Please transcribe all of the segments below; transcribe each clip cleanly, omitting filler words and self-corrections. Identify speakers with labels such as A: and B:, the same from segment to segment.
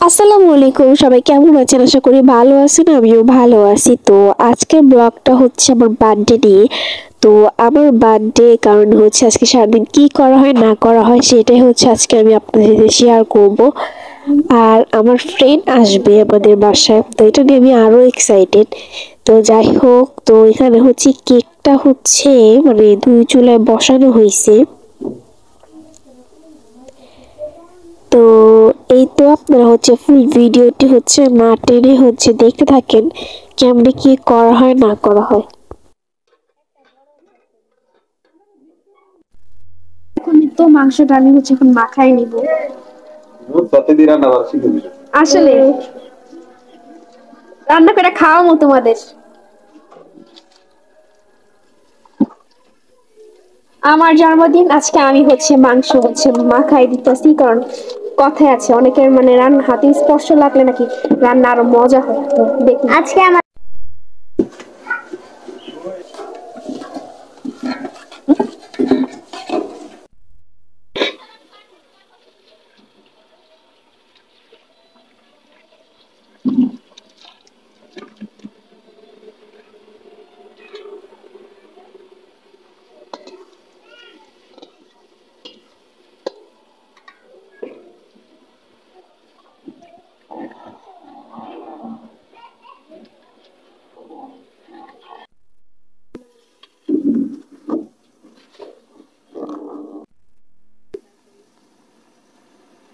A: আসসালামু আলাইকুম, সবাই কেমন আছেন? আশা করি ভালো আছেন। আমিও ভালো আছি। তো আজকের ব্লগটা হচ্ছে আমার বার্থডে নিয়ে। তো আমার বার্থডে কারণ হচ্ছে আজকে সারাদিন কি করা হয় না করা হয় সেটাই হচ্ছে আজকে আমি আপনাদের সাথে শেয়ার করব। আর আমার ফ্রেন্ড আসবে আমাদের বাসায়, তো এটা নিয়ে আমি আরো এক্সাইটেড। তো যাই হোক, তো এখানে হচ্ছে কেকটা হচ্ছে মানে 2 চুলায় বসানো হয়েছে। তো এই তো আপনারা হচ্ছে ফুল ভিডিওটি হচ্ছে না টেনে হচ্ছে দেখতে থাকেন কেমনে কি করা হয় না করা হয়। এখন তো মাংসটা আমি হচ্ছে এখন মাখাই নিব। আসলে রান্না করে খাওয়াবো তোমাদের। আমার জন্মদিন আজকে, আমি হচ্ছে মাংস হচ্ছে মাখাই দিতেছি, কারণ কথায় আছে অনেকের মানে রান্না হাতে স্পর্শ লাগলে নাকি রান্না আরো মজা হয়। তো দেখুন আজকে আমার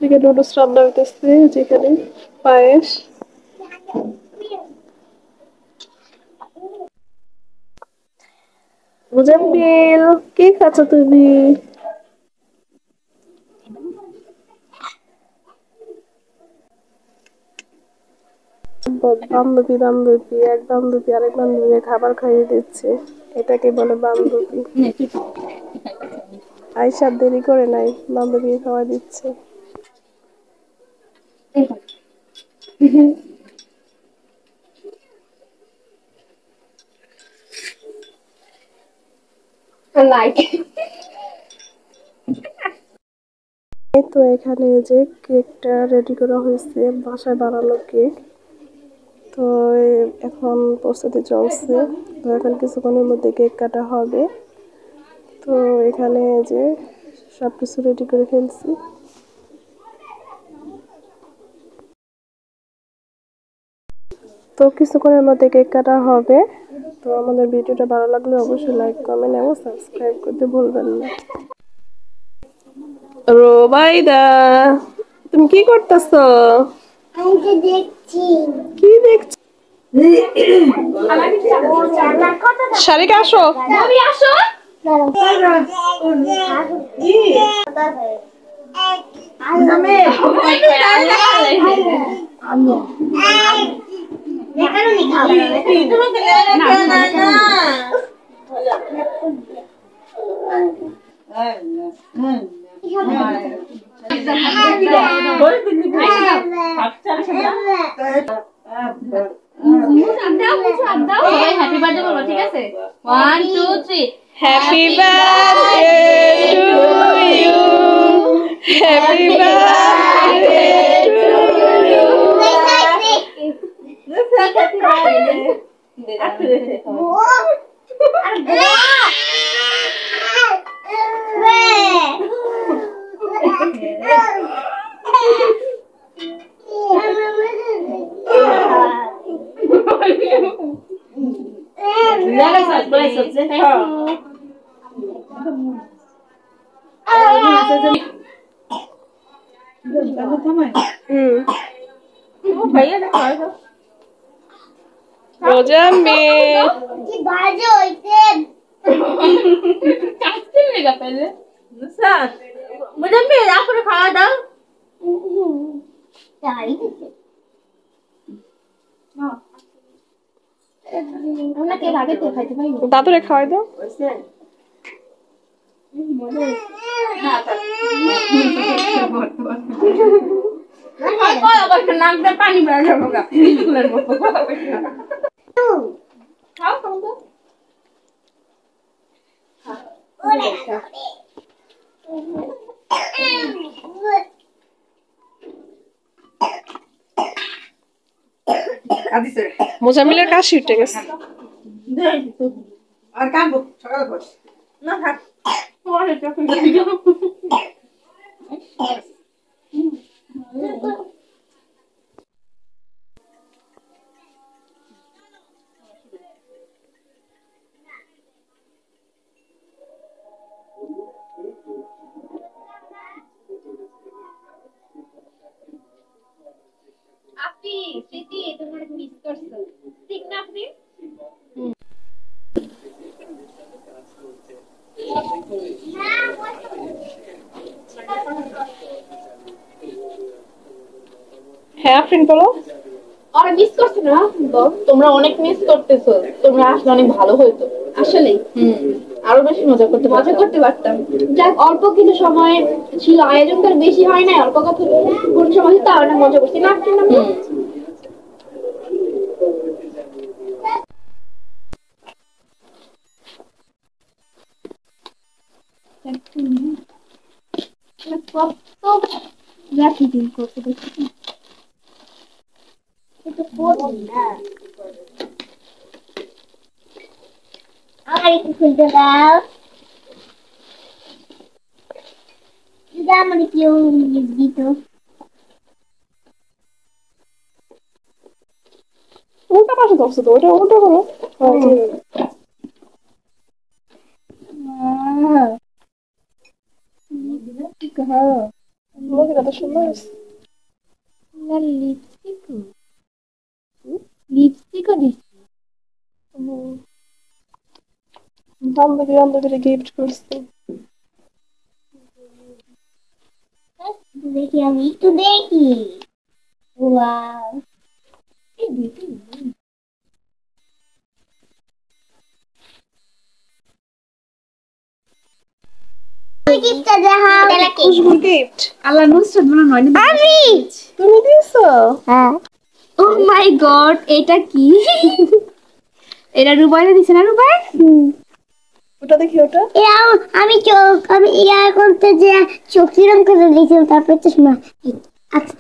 A: এদিকে নুডলস রান্না হইতেছে, যেখানে পায়েস। মুজাম্মিল, কি খাচ্ছ তুমি? বান্ধবী বান্ধবী এক বান্ধবী আরেক বান্ধবীকে খাবার খাইয়ে দিচ্ছে, এটাকে বলে বান্ধবী। আয়শা দেরি করে নাই, বান্ধবী খাওয়া দিচ্ছে। লাইক এই তো এখানে যে কেকটা রেডি করা হয়েছে, বাসায় বানানো কেক। তো এখন প্রস্তুতি চলছে। তো এখন কিছুক্ষণের মধ্যে কেক কাটা হবে। তো এখানে যে সবকিছু রেডি করে ফেলছি। তো কিছুক্ষণের মধ্যে কেক কাটা হবে। তো আমাদের ভিডিওটা ভালো লাগলে অবশ্যই লাইক কমেন্ট এবং সাবস্ক্রাইব করতে ভুলবেন না। রোবাইদা, তুমি কি করতেছো? কি দেখছো? শারিকা আসো।
B: হ্যাপি বার্থডে বলো, ঠিক আছে? 1 2 3
A: happy birthday to you, happy birthday to you. Mozammil কি বাজে হইছে কাটতে লাগা পहले স্যার মোজাম্মিল আপনি খাওয়া দাও তাই না আমরা কে ভাগে তো খাইতে পারি দাদুরে খাওয়াই দাও মজা না তা আবার নাক দিয়ে পানি বের হবে গা স্কুলের মতো কথা বলছ না খাও খাও তো ওরে
C: মোজামিলের কাশি উঠে গেছে।
D: আর কানবো সকালে পর না থাক
B: আপনি স্মৃতি তোমার মিস করছো ঠিক না আপনি
C: হ্যাঁ ফ্রেন্ড বলো।
B: আর মিস করছো না তোমরা অনেক মিস করতেছো তোমরা আসলে অনেক ভালো হইতো আসলে আরো বেশি মজা করতে পারতাম যাক অল্প কিছু সময় ছিল আয়োজন তো আর বেশি হয় না অল্প কথা কোন সময় তো অনেক মজা করছি না আপনি না
E: আমার একটু খুলতে দাও যদি আমার কেউ দিত
C: উল্টা পাশে ধরছো তো, ওটা উল্টা করো। মুখটা তো সুন্দর আছে।
B: লিপস্টিকও দিচ্ছি
C: বান্ধবীরা গিফট করছে।
E: দেখি আমি একটু দেখি ওয়াও গিফটটা দেখাও
C: খুশবু গিফট
B: আল্লাহ নুসরাত বানানো হয় না
E: আমি
C: তুমি দিছো?
E: হ্যাঁ
B: ও মাই গড এটা কি এটা রুবাইরা দিছে না রুবাই
C: ওটা দেখি ওটা।
E: আমি ইয়ার করতে যে চোখ রং করে দিয়েছিলাম তারপর চশমা আচ্ছা